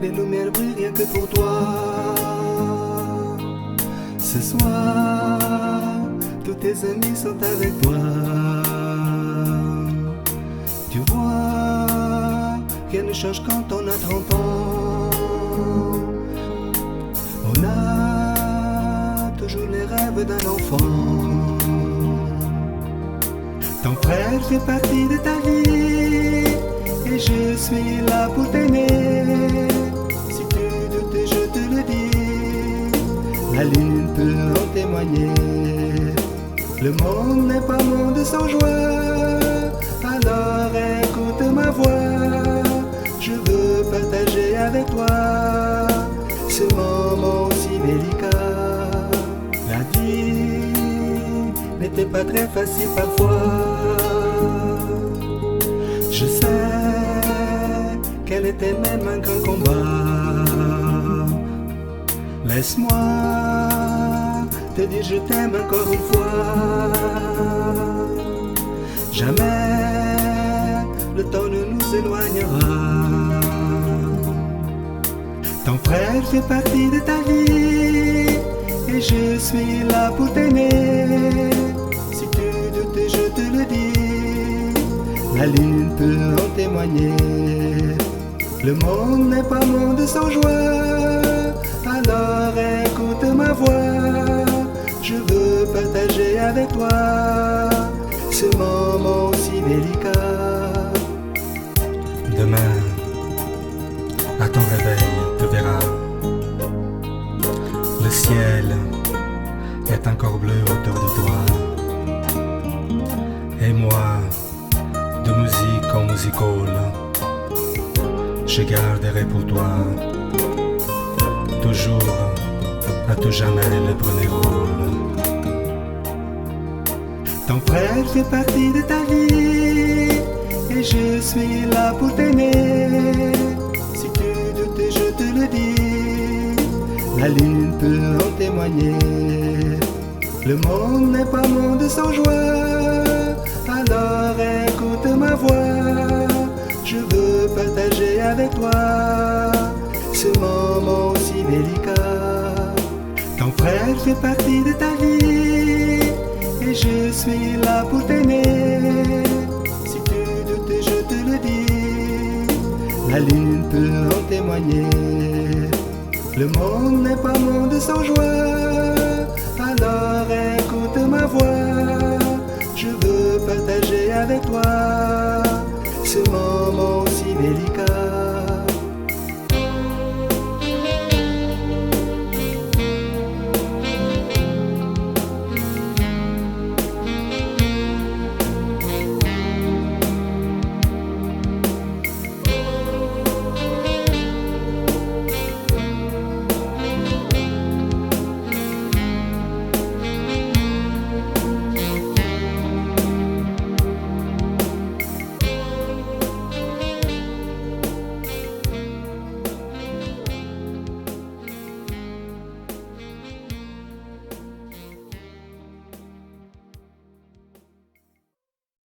les lumières brillent rien que pour toi. Ce soir, tous tes amis sont avec toi. Tu vois, rien ne change quand on a 30 ans. On a toujours les rêves d'un enfant. Ton frère fait partie de ta vie et je suis là pour t'aimer. Si tu doutes, je te le dis, la lune peut en témoigner. Le monde n'est pas monde sans joie, alors écoute ma voix. Je veux partager avec toi ce moment si délicat. La vie n'était pas très facile parfois. Je sais qu'elle était même un grand combat. Laisse-moi te dire je t'aime encore une fois. Jamais le temps ne nous éloignera. Ton frère fait partie de ta vie et je suis là pour t'aimer. Si tu doutes, je te le dis, la lune peut en témoigner. Le monde n'est pas monde sans joie, alors écoute ma voix. Je veux partager avec toi ce moment si délicat. Demain, à ton réveil, tu verras, le ciel est encore bleu autour de toi. Et moi, de musique en music hall, je garderai pour toi toujours, à tout jamais, le premier rôle. Ton frère fait partie de ta vie et je suis là pour t'aimer. Si tu doutes, je te le dis, la lune peut en témoigner. Le monde n'est pas monde sans joie, alors écoute ma voix. Je veux partager avec toi ce moment si délicat. Ton frère fait partie de ta vie et je suis là pour t'aimer. Si tu doutes, je te le dis, la lune peut en témoigner. Le monde n'est pas monde sans joie, alors écoute ma voix. Je veux partager avec toi ce moment si délicat.